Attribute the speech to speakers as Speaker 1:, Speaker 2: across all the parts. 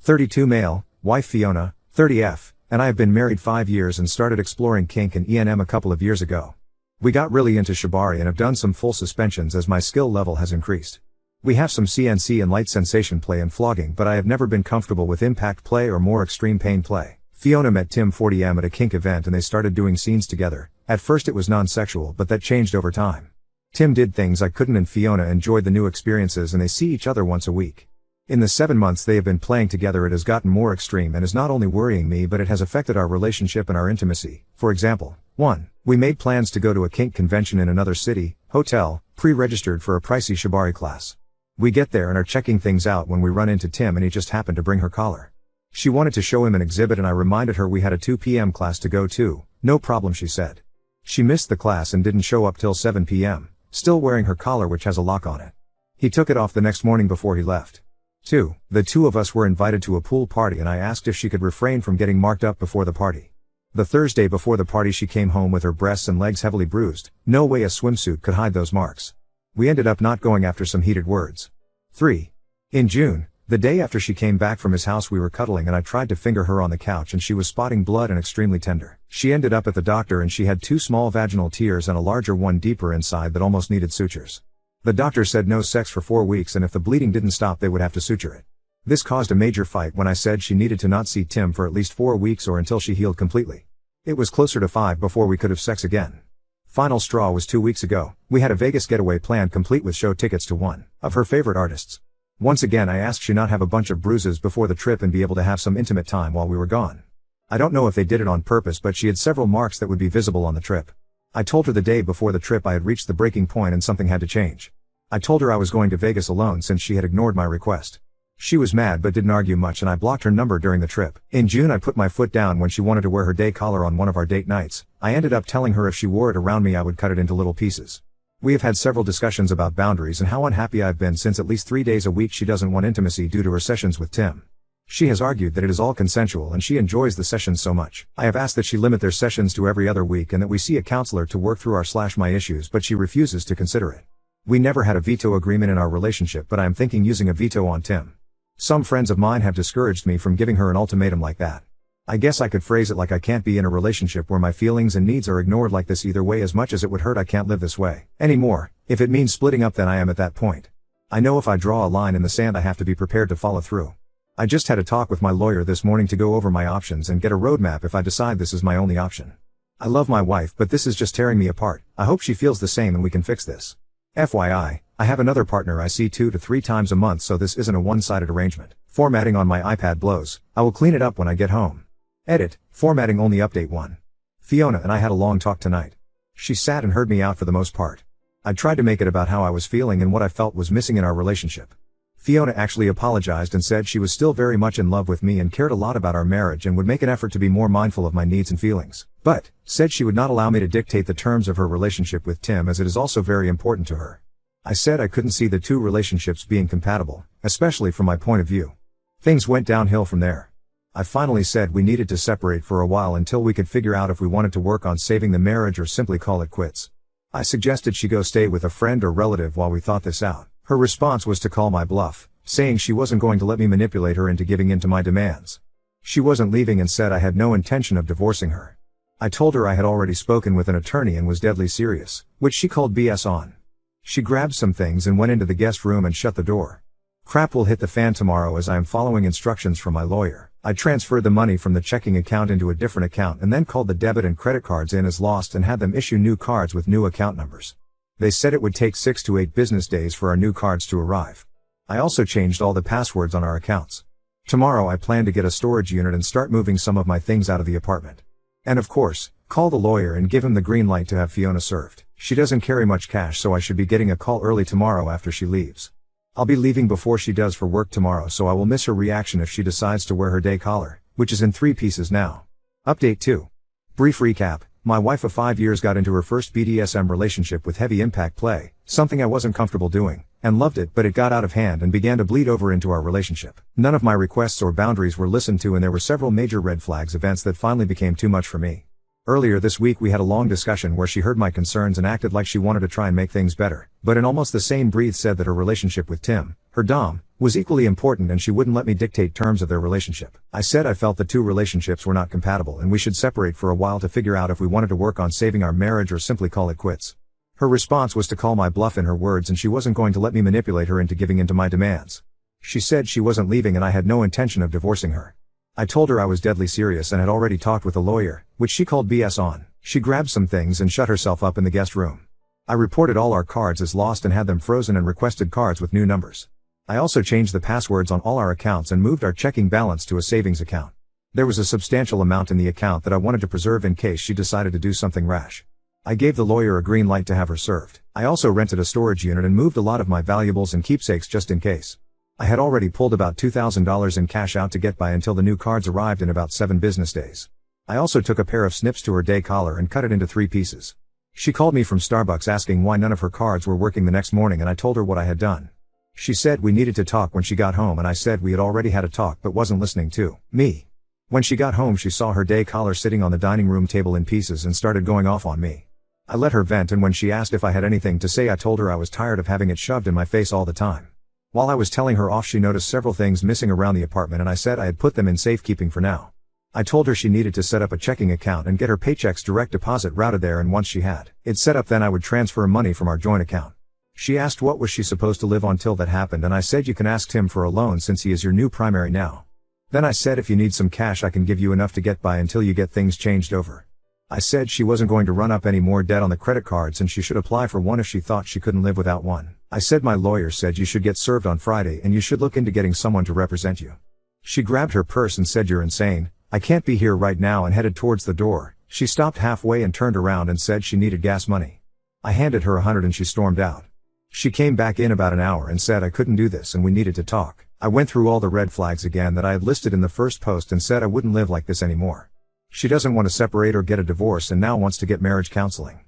Speaker 1: 32 male, wife Fiona, 30F, and I have been married 5 years and started exploring kink and ENM a couple of years ago. We got really into shibari and have done some full suspensions as my skill level has increased. We have some CNC and light sensation play and flogging, but I have never been comfortable with impact play or more extreme pain play. Fiona met Tim 40M at a kink event and they started doing scenes together. At first it was non-sexual, but that changed over time. Tim did things I couldn't and Fiona enjoyed the new experiences and they see each other once a week. In the 7 months they have been playing together it has gotten more extreme and is not only worrying me but it has affected our relationship and our intimacy. For example, 1. We made plans to go to a kink convention in another city, hotel, pre-registered for a pricey shibari class. We get there and are checking things out when we run into Tim and he just happened to bring her collar. She wanted to show him an exhibit and I reminded her we had a 2 p.m. class to go to. No problem, she said. She missed the class and didn't show up till 7 p.m., still wearing her collar which has a lock on it. He took it off the next morning before he left. 2. The two of us were invited to a pool party and I asked if she could refrain from getting marked up before the party. The Thursday before the party she came home with her breasts and legs heavily bruised. No way a swimsuit could hide those marks. We ended up not going after some heated words. 3. In June, the day after she came back from his house we were cuddling and I tried to finger her on the couch and she was spotting blood and extremely tender. She ended up at the doctor and she had 2 small vaginal tears and a larger one deeper inside that almost needed sutures. The doctor said no sex for 4 weeks and if the bleeding didn't stop they would have to suture it. This caused a major fight when I said she needed to not see Tim for at least 4 weeks or until she healed completely. It was closer to 5 before we could have sex again. Final straw was 2 weeks ago. We had a Vegas getaway planned complete with show tickets to one of her favorite artists. Once again I asked she not have a bunch of bruises before the trip and be able to have some intimate time while we were gone. I don't know if they did it on purpose but she had several marks that would be visible on the trip. I told her the day before the trip I had reached the breaking point and something had to change. I told her I was going to Vegas alone since she had ignored my request. She was mad but didn't argue much and I blocked her number during the trip. In June I put my foot down when she wanted to wear her day collar on one of our date nights. I ended up telling her if she wore it around me I would cut it into little pieces. We have had several discussions about boundaries and how unhappy I've been since at least 3 days a week she doesn't want intimacy due to her sessions with Tim. She has argued that it is all consensual and she enjoys the sessions so much. I have asked that she limit their sessions to every other week and that we see a counselor to work through our/my issues but she refuses to consider it. We never had a veto agreement in our relationship but I am thinking using a veto on Tim. Some friends of mine have discouraged me from giving her an ultimatum like that. I guess I could phrase it like I can't be in a relationship where my feelings and needs are ignored like this either way. As much as it would hurt I can't live this way anymore. If it means splitting up then I am at that point. I know if I draw a line in the sand I have to be prepared to follow through. I just had a talk with my lawyer this morning to go over my options and get a roadmap if I decide this is my only option. I love my wife but this is just tearing me apart. I hope she feels the same and we can fix this. FYI, I have another partner I see 2 to 3 times a month so this isn't a one-sided arrangement. Formatting on my iPad blows. I will clean it up when I get home. Edit, formatting only update 1. Fiona and I had a long talk tonight. She sat and heard me out for the most part. I tried to make it about how I was feeling and what I felt was missing in our relationship. Fiona actually apologized and said she was still very much in love with me and cared a lot about our marriage and would make an effort to be more mindful of my needs and feelings. But, said she would not allow me to dictate the terms of her relationship with Tim as it is also very important to her. I said I couldn't see the 2 relationships being compatible, especially from my point of view. Things went downhill from there. I finally said we needed to separate for a while until we could figure out if we wanted to work on saving the marriage or simply call it quits. I suggested she go stay with a friend or relative while we thought this out. Her response was to call my bluff, saying she wasn't going to let me manipulate her into giving in to my demands. She wasn't leaving and said I had no intention of divorcing her. I told her I had already spoken with an attorney and was deadly serious, which she called BS on. She grabbed some things and went into the guest room and shut the door. Crap will hit the fan tomorrow as I am following instructions from my lawyer. I transferred the money from the checking account into a different account and then called the debit and credit cards in as lost and had them issue new cards with new account numbers. They said it would take 6 to 8 business days for our new cards to arrive. I also changed all the passwords on our accounts. Tomorrow I plan to get a storage unit and start moving some of my things out of the apartment. And of course, call the lawyer and give him the green light to have Fiona served. She doesn't carry much cash so I should be getting a call early tomorrow after she leaves. I'll be leaving before she does for work tomorrow so I will miss her reaction if she decides to wear her day collar, which is in 3 pieces now. Update 2. Brief recap. My wife of 5 years got into her first BDSM relationship with heavy impact play, something I wasn't comfortable doing, and loved it but it got out of hand and began to bleed over into our relationship. None of my requests or boundaries were listened to and there were several major red flags events that finally became too much for me. Earlier this week we had a long discussion where she heard my concerns and acted like she wanted to try and make things better, but in almost the same breath said that her relationship with Tim Her dom was equally important and she wouldn't let me dictate terms of their relationship. I said I felt the two relationships were not compatible and we should separate for a while to figure out if we wanted to work on saving our marriage or simply call it quits. Her response was to call my bluff in her words and she wasn't going to let me manipulate her into giving in to my demands. She said she wasn't leaving and I had no intention of divorcing her. I told her I was deadly serious and had already talked with a lawyer, which she called BS on. She grabbed some things and shut herself up in the guest room. I reported all our cards as lost and had them frozen and requested cards with new numbers. I also changed the passwords on all our accounts and moved our checking balance to a savings account. There was a substantial amount in the account that I wanted to preserve in case she decided to do something rash. I gave the lawyer a green light to have her served. I also rented a storage unit and moved a lot of my valuables and keepsakes just in case. I had already pulled about $2,000 in cash out to get by until the new cards arrived in about 7 business days. I also took a pair of snips to her day collar and cut it into 3 pieces. She called me from Starbucks asking why none of her cards were working the next morning and I told her what I had done. She said we needed to talk when she got home and I said we had already had a talk but wasn't listening to me. When she got home she saw her day collar sitting on the dining room table in pieces and started going off on me. I let her vent and when she asked if I had anything to say I told her I was tired of having it shoved in my face all the time. While I was telling her off she noticed several things missing around the apartment and I said I had put them in safekeeping for now. I told her she needed to set up a checking account and get her paychecks direct deposit routed there and once she had it set up then I would transfer money from our joint account. She asked what was she supposed to live on till that happened and I said you can ask Tim for a loan since he is your new primary now. Then I said if you need some cash I can give you enough to get by until you get things changed over. I said she wasn't going to run up any more debt on the credit cards and she should apply for one if she thought she couldn't live without one. I said my lawyer said you should get served on Friday and you should look into getting someone to represent you. She grabbed her purse and said you're insane, I can't be here right now and headed towards the door. She stopped halfway and turned around and said she needed gas money. I handed her $100 and she stormed out. She came back in about an hour and said I couldn't do this and we needed to talk. I went through all the red flags again that I had listed in the first post and said I wouldn't live like this anymore. She doesn't want to separate or get a divorce and now wants to get marriage counseling.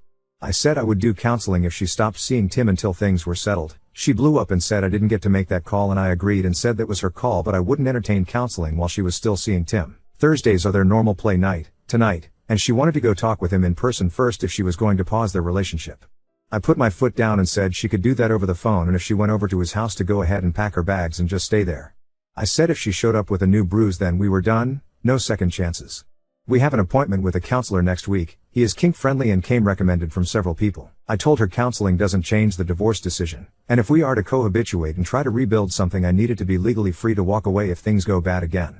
Speaker 1: I said I would do counseling if she stopped seeing Tim until things were settled. She blew up and said I didn't get to make that call and I agreed and said that was her call but I wouldn't entertain counseling while she was still seeing Tim. Thursdays are their normal play night, tonight, and she wanted to go talk with him in person first if she was going to pause their relationship. I put my foot down and said she could do that over the phone and if she went over to his house to go ahead and pack her bags and just stay there. I said if she showed up with a new bruise then we were done, no second chances. We have an appointment with a counselor next week. He is kink friendly and came recommended from several people. I told her counseling doesn't change the divorce decision, and if we are to cohabituate and try to rebuild something I needed to be legally free to walk away if things go bad again.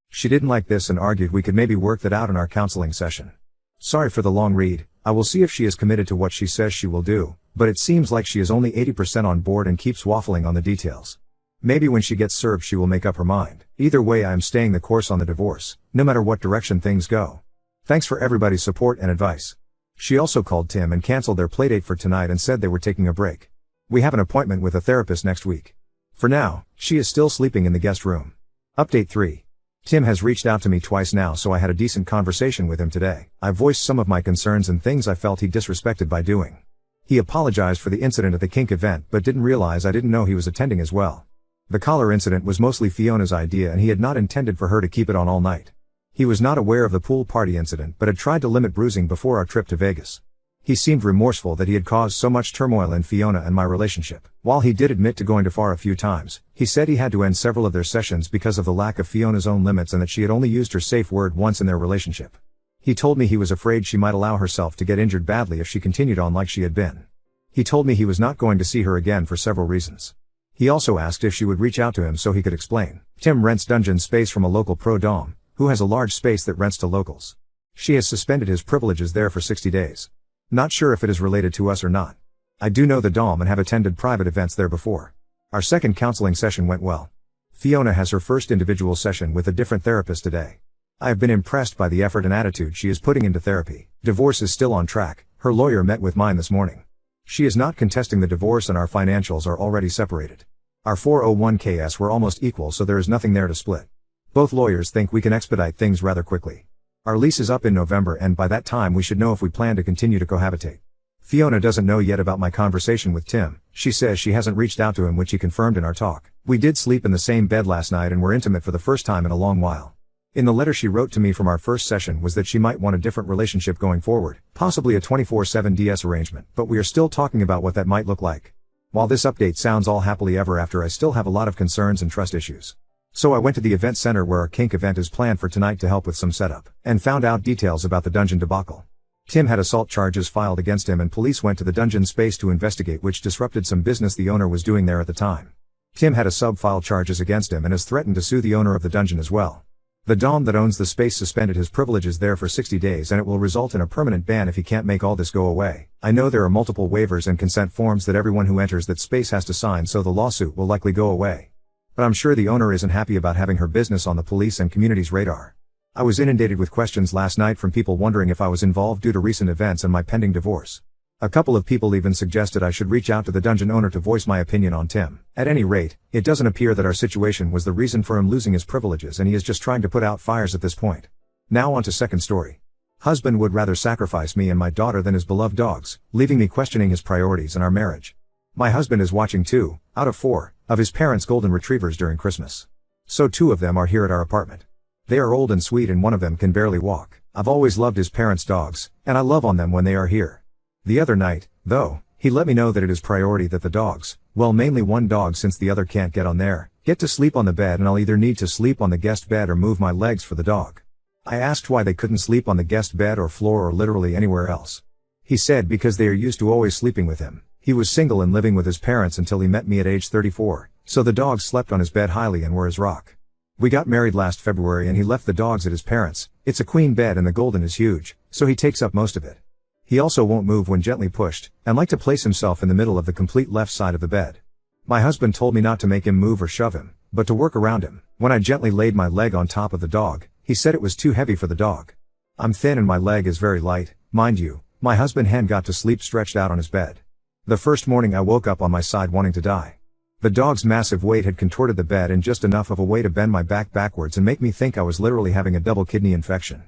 Speaker 1: She didn't like this and argued we could maybe work that out in our counseling session. Sorry for the long read. I will see if she is committed to what she says she will do, but it seems like she is only 80% on board and keeps waffling on the details. Maybe when she gets served she will make up her mind. Either way I am staying the course on the divorce, no matter what direction things go. Thanks for everybody's support and advice. She also called Tim and canceled their playdate for tonight and said they were taking a break. We have an appointment with a therapist next week. For now, she is still sleeping in the guest room. Update 3. Tim has reached out to me twice now so I had a decent conversation with him today. I voiced some of my concerns and things I felt he disrespected by doing. He apologized for the incident at the kink event but didn't realize I didn't know he was attending as well. The collar incident was mostly Fiona's idea and he had not intended for her to keep it on all night. He was not aware of the pool party incident but had tried to limit bruising before our trip to Vegas. He seemed remorseful that he had caused so much turmoil in Fiona and my relationship. While he did admit to going too far a few times, he said he had to end several of their sessions because of the lack of Fiona's own limits and that she had only used her safe word once in their relationship. He told me he was afraid she might allow herself to get injured badly if she continued on like she had been. He told me he was not going to see her again for several reasons. He also asked if she would reach out to him so he could explain. Tim rents dungeon space from a local pro-dom, who has a large space that rents to locals. She has suspended his privileges there for 60 days. Not sure if it is related to us or not. I do know the dom and have attended private events there before. Our second counseling session went well. Fiona has her first individual session with a different therapist today. I have been impressed by the effort and attitude she is putting into therapy. Divorce is still on track. Her lawyer met with mine this morning. She is not contesting the divorce and our financials are already separated. Our 401ks were almost equal so there is nothing there to split. Both lawyers think we can expedite things rather quickly. Our lease is up in November and by that time we should know if we plan to continue to cohabitate. Fiona doesn't know yet about my conversation with Tim. She says she hasn't reached out to him, which he confirmed in our talk. We did sleep in the same bed last night and were intimate for the first time in a long while. In the letter she wrote to me from our first session was that she might want a different relationship going forward, possibly a 24/7 DS arrangement, but we are still talking about what that might look like. While this update sounds all happily ever after, I still have a lot of concerns and trust issues. So I went to the event center where our kink event is planned for tonight to help with some setup, and found out details about the dungeon debacle. Tim had assault charges filed against him and police went to the dungeon space to investigate, which disrupted some business the owner was doing there at the time. Tim had a sub file charges against him and has threatened to sue the owner of the dungeon as well. The dom that owns the space suspended his privileges there for 60 days and it will result in a permanent ban if he can't make all this go away. I know there are multiple waivers and consent forms that everyone who enters that space has to sign, so the lawsuit will likely go away. But I'm sure the owner isn't happy about having her business on the police and community's radar. I was inundated with questions last night from people wondering if I was involved due to recent events and my pending divorce. A couple of people even suggested I should reach out to the dungeon owner to voice my opinion on Tim. At any rate, it doesn't appear that our situation was the reason for him losing his privileges and he is just trying to put out fires at this point. Now on to second story. Husband would rather sacrifice me and my daughter than his beloved dogs, leaving me questioning his priorities and our marriage. My husband is watching 2, out of 4, of his parents' golden retrievers during Christmas. So 2 of them are here at our apartment. They are old and sweet and one of them can barely walk. I've always loved his parents' dogs, and I love on them when they are here. The other night, though, he let me know that it is priority that the dogs, well mainly one dog since the other can't get on there, get to sleep on the bed, and I'll either need to sleep on the guest bed or move my legs for the dog. I asked why they couldn't sleep on the guest bed or floor or literally anywhere else. He said because they are used to always sleeping with him. He was single and living with his parents until he met me at age 34, so the dogs slept on his bed highly and were his rock. We got married last February and he left the dogs at his parents'. It's a queen bed and the golden is huge, so he takes up most of it. He also won't move when gently pushed, and like to place himself in the middle of the complete left side of the bed. My husband told me not to make him move or shove him, but to work around him. When I gently laid my leg on top of the dog, he said it was too heavy for the dog. I'm thin and my leg is very light, mind you. My husband hen got to sleep stretched out on his bed. The first morning I woke up on my side wanting to die. The dog's massive weight had contorted the bed in just enough of a way to bend my back backwards and make me think I was literally having a double kidney infection.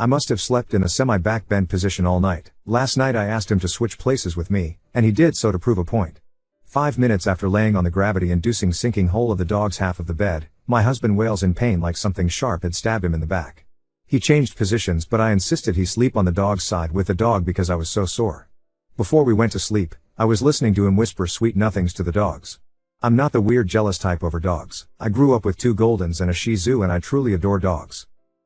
Speaker 1: I must have slept in a semi-back bend position all night. Last night I asked him to switch places with me, and he did so to prove a point. 5 minutes after laying on the gravity-inducing sinking hole of the dog's half of the bed, my husband wails in pain like something sharp had stabbed him in the back. He changed positions, but I insisted he sleep on the dog's side with the dog because I was so sore. Before we went to sleep, I was listening to him whisper sweet nothings to the dogs. I'm not the weird jealous type over dogs. I grew up with 2 Goldens and a Shih Tzu and I truly adore dogs.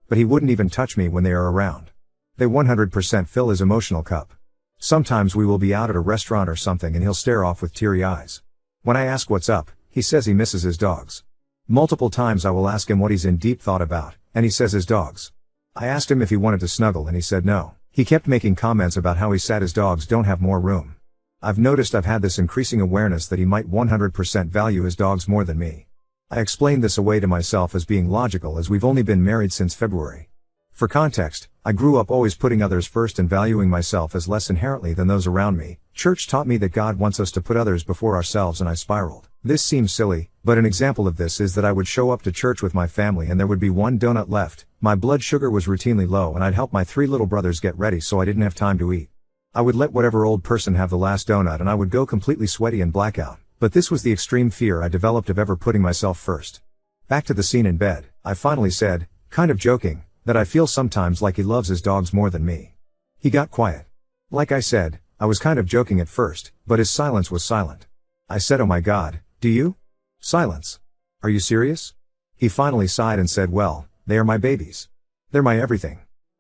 Speaker 1: But he wouldn't even touch me when they are around. They 100% fill his emotional cup. Sometimes we will be out at a restaurant or something and he'll stare off with teary eyes. When I ask what's up, he says he misses his dogs. Multiple times I will ask him what he's in deep thought about, and he says his dogs. I asked him if he wanted to snuggle and he said no. He kept making comments about how he's sad his dogs don't have more room. I've noticed I've had this increasing awareness that he might 100% value his dogs more than me. I explained this away to myself as being logical as we've only been married since February. For context, I grew up always putting others first and valuing myself as less inherently than those around me. Church taught me that God wants us to put others before ourselves and I spiraled. This seems silly, but an example of this is that I would show up to church with my family and there would be 1 donut left. My blood sugar was routinely low and I'd help my 3 little brothers get ready so I didn't have time to eat. I would let whatever old person have the last donut and I would go completely sweaty and blackout. But this was the extreme fear I developed of ever putting myself first. Back to the scene in bed, I finally said, kind of joking, that I feel sometimes like he loves his dogs more than me. He got quiet. Like I said, I was kind of joking at first, but his silence was silent. I said, oh my God, do you? Silence. Are you serious? He finally sighed and said, well, they are my babies. They're my everything.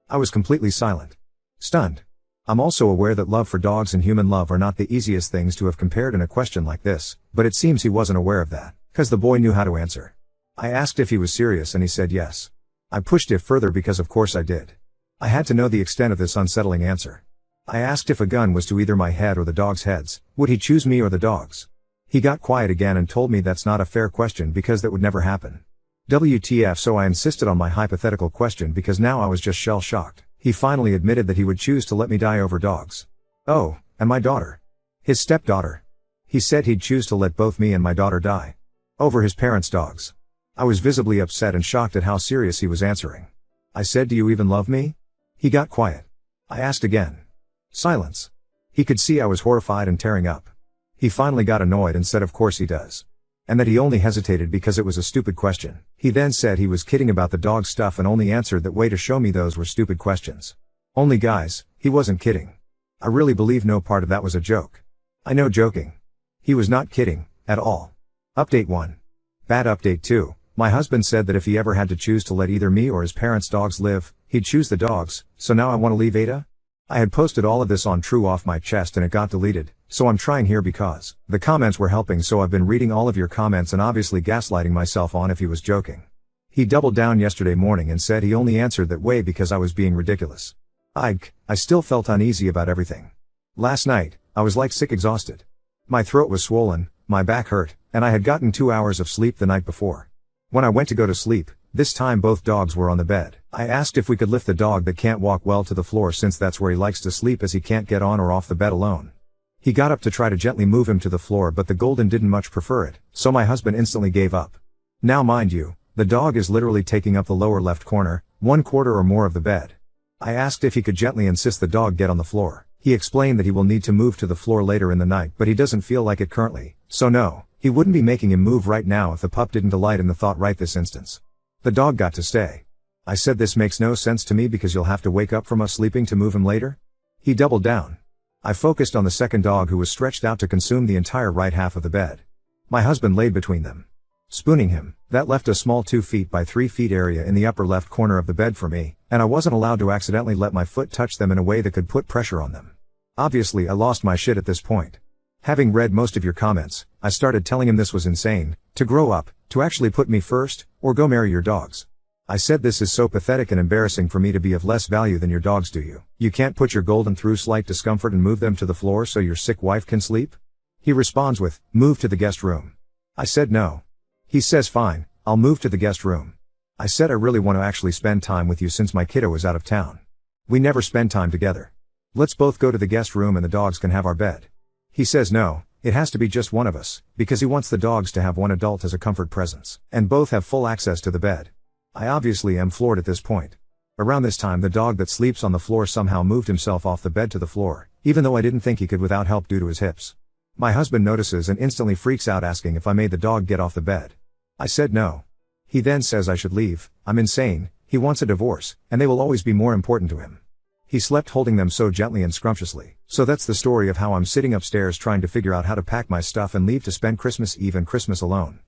Speaker 1: I was completely silent. Stunned. I'm also aware that love for dogs and human love are not the easiest things to have compared in a question like this, but it seems he wasn't aware of that, 'cause the boy knew how to answer. I asked if he was serious and he said yes. I pushed it further because of course I did. I had to know the extent of this unsettling answer. I asked if a gun was to either my head or the dogs' heads, would he choose me or the dogs? He got quiet again and told me that's not a fair question because that would never happen. WTF, so I insisted on my hypothetical question because now I was just shell-shocked. He finally admitted that he would choose to let me die over dogs. Oh, and my daughter. His stepdaughter. He said he'd choose to let both me and my daughter die. Over his parents' dogs. I was visibly upset and shocked at how serious he was answering. I said, do you even love me? He got quiet. I asked again. Silence. He could see I was horrified and tearing up. He finally got annoyed and said of course he does. And that he only hesitated because it was a stupid question. He then said he was kidding about the dog stuff and only answered that way to show me those were stupid questions. Only guys, he wasn't kidding. I really believe no part of that was a joke. I know joking. He was not kidding, at all. Update 1. Bad update 2. My husband said that if he ever had to choose to let either me or his parents' dogs live, he'd choose the dogs, so now I want to leave Ada? I had posted all of this on True off my chest and it got deleted, so I'm trying here because the comments were helping, so I've been reading all of your comments and obviously gaslighting myself on if he was joking. He doubled down yesterday morning and said he only answered that way because I was being ridiculous. I still felt uneasy about everything. Last night, I was like sick exhausted. My throat was swollen, my back hurt, and I had gotten 2 hours of sleep the night before. When I went to go to sleep, this time both dogs were on the bed. I asked if we could lift the dog that can't walk well to the floor since that's where he likes to sleep as he can't get on or off the bed alone. He got up to try to gently move him to the floor, but the golden didn't much prefer it, so my husband instantly gave up. Now mind you, the dog is literally taking up the lower left corner, 1/4 or more of the bed. I asked if he could gently insist the dog get on the floor. He explained that he will need to move to the floor later in the night, but he doesn't feel like it currently, so no, he wouldn't be making him move right now if the pup didn't delight in the thought right this instance. The dog got to stay. I said this makes no sense to me because you'll have to wake up from us sleeping to move him later? He doubled down. I focused on the second dog who was stretched out to consume the entire right half of the bed. My husband laid between them, spooning him. That left a small 2 feet by 3 feet area in the upper left corner of the bed for me, and I wasn't allowed to accidentally let my foot touch them in a way that could put pressure on them. Obviously I lost my shit at this point. Having read most of your comments, I started telling him this was insane, to grow up, to actually put me first, or go marry your dogs. I said this is so pathetic and embarrassing for me to be of less value than your dogs do you. You can't put your golden through slight discomfort and move them to the floor so your sick wife can sleep? He responds with, move to the guest room. I said no. He says fine, I'll move to the guest room. I said I really want to actually spend time with you since my kiddo is out of town. We never spend time together. Let's both go to the guest room and the dogs can have our bed. He says no, it has to be just one of us, because he wants the dogs to have one adult as a comfort presence, and both have full access to the bed. I obviously am floored at this point. Around this time the dog that sleeps on the floor somehow moved himself off the bed to the floor, even though I didn't think he could without help due to his hips. My husband notices and instantly freaks out asking if I made the dog get off the bed. I said no. He then says I should leave, I'm insane, he wants a divorce, and they will always be more important to him. He slept holding them so gently and scrumptiously. So that's the story of how I'm sitting upstairs trying to figure out how to pack my stuff and leave to spend Christmas Eve and Christmas alone.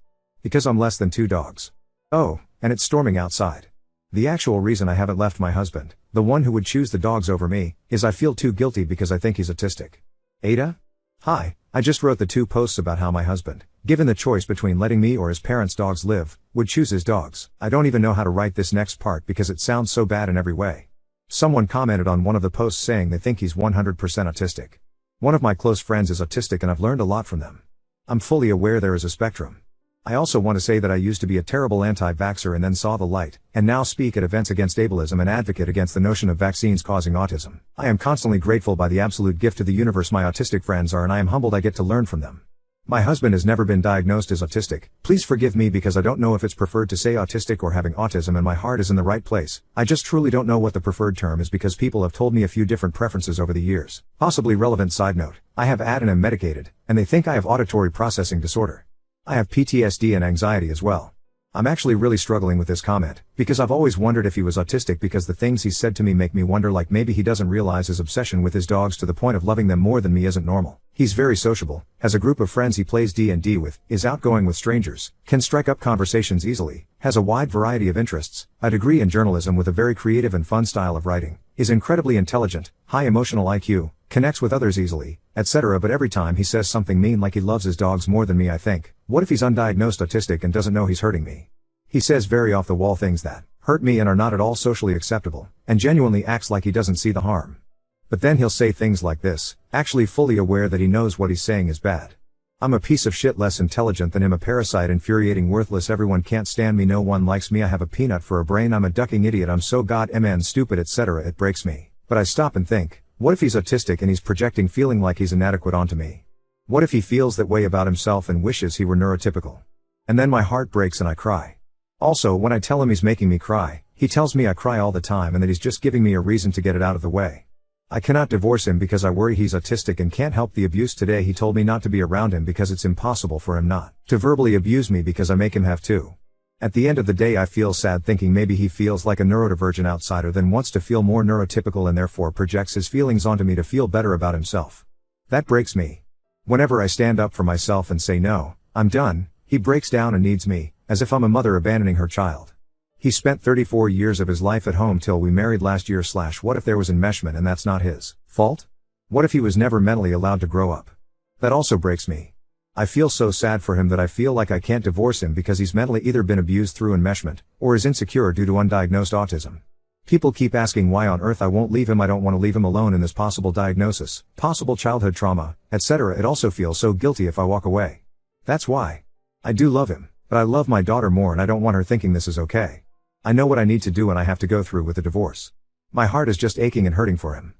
Speaker 1: Because I'm less than 2 dogs. Oh, and it's storming outside. The actual reason I haven't left my husband, the one who would choose the dogs over me, is I feel too guilty because I think he's autistic. Ada? Hi, I just wrote the 2 posts about how my husband, given the choice between letting me or his parents' dogs live, would choose his dogs. I don't even know how to write this next part because it sounds so bad in every way. Someone commented on one of the posts saying they think he's 100% autistic. One of my close friends is autistic and I've learned a lot from them. I'm fully aware there is a spectrum. I also want to say that I used to be a terrible anti-vaxxer and then saw the light, and now speak at events against ableism and advocate against the notion of vaccines causing autism. I am constantly grateful by the absolute gift to the universe my autistic friends are, and I am humbled I get to learn from them. My husband has never been diagnosed as autistic. Please forgive me because I don't know if it's preferred to say autistic or having autism, and my heart is in the right place. I just truly don't know what the preferred term is because people have told me a few different preferences over the years. Possibly relevant side note, I have AD and am medicated, and they think I have auditory processing disorder. I have PTSD and anxiety as well. I'm actually really struggling with this comment, because I've always wondered if he was autistic because the things he said to me make me wonder, like maybe he doesn't realize his obsession with his dogs to the point of loving them more than me isn't normal. He's very sociable, has a group of friends he plays D&D with, is outgoing with strangers, can strike up conversations easily, has a wide variety of interests, a degree in journalism with a very creative and fun style of writing, is incredibly intelligent, high emotional IQ, connects with others easily, etc. But every time he says something mean like he loves his dogs more than me, I think, what if he's undiagnosed autistic and doesn't know he's hurting me? He says very off-the-wall things that hurt me and are not at all socially acceptable, and genuinely acts like he doesn't see the harm. But then he'll say things like this, actually fully aware that he knows what he's saying is bad. I'm a piece of shit, less intelligent than him, a parasite, infuriating, worthless, everyone can't stand me, no one likes me, I have a peanut for a brain, I'm a ducking idiot, I'm so goddamn stupid, etc. It breaks me. But I stop and think, what if he's autistic and he's projecting feeling like he's inadequate onto me? What if he feels that way about himself and wishes he were neurotypical? And then my heart breaks and I cry. Also, when I tell him he's making me cry, he tells me I cry all the time and that he's just giving me a reason to get it out of the way. I cannot divorce him because I worry he's autistic and can't help the abuse. Today he told me not to be around him because it's impossible for him not to verbally abuse me because I make him have to. At the end of the day I feel sad thinking maybe he feels like a neurodivergent outsider, then wants to feel more neurotypical and therefore projects his feelings onto me to feel better about himself. That breaks me. Whenever I stand up for myself and say no, I'm done, he breaks down and needs me, as if I'm a mother abandoning her child. He spent 34 years of his life at home till we married last year. What if there was enmeshment and that's not his fault? What if he was never mentally allowed to grow up? That also breaks me. I feel so sad for him that I feel like I can't divorce him because he's mentally either been abused through enmeshment, or is insecure due to undiagnosed autism. People keep asking why on earth I won't leave him. I don't want to leave him alone in this possible diagnosis, possible childhood trauma, etc. It also feels so guilty if I walk away. That's why. I do love him, but I love my daughter more and I don't want her thinking this is okay. I know what I need to do and I have to go through with the divorce. My heart is just aching and hurting for him.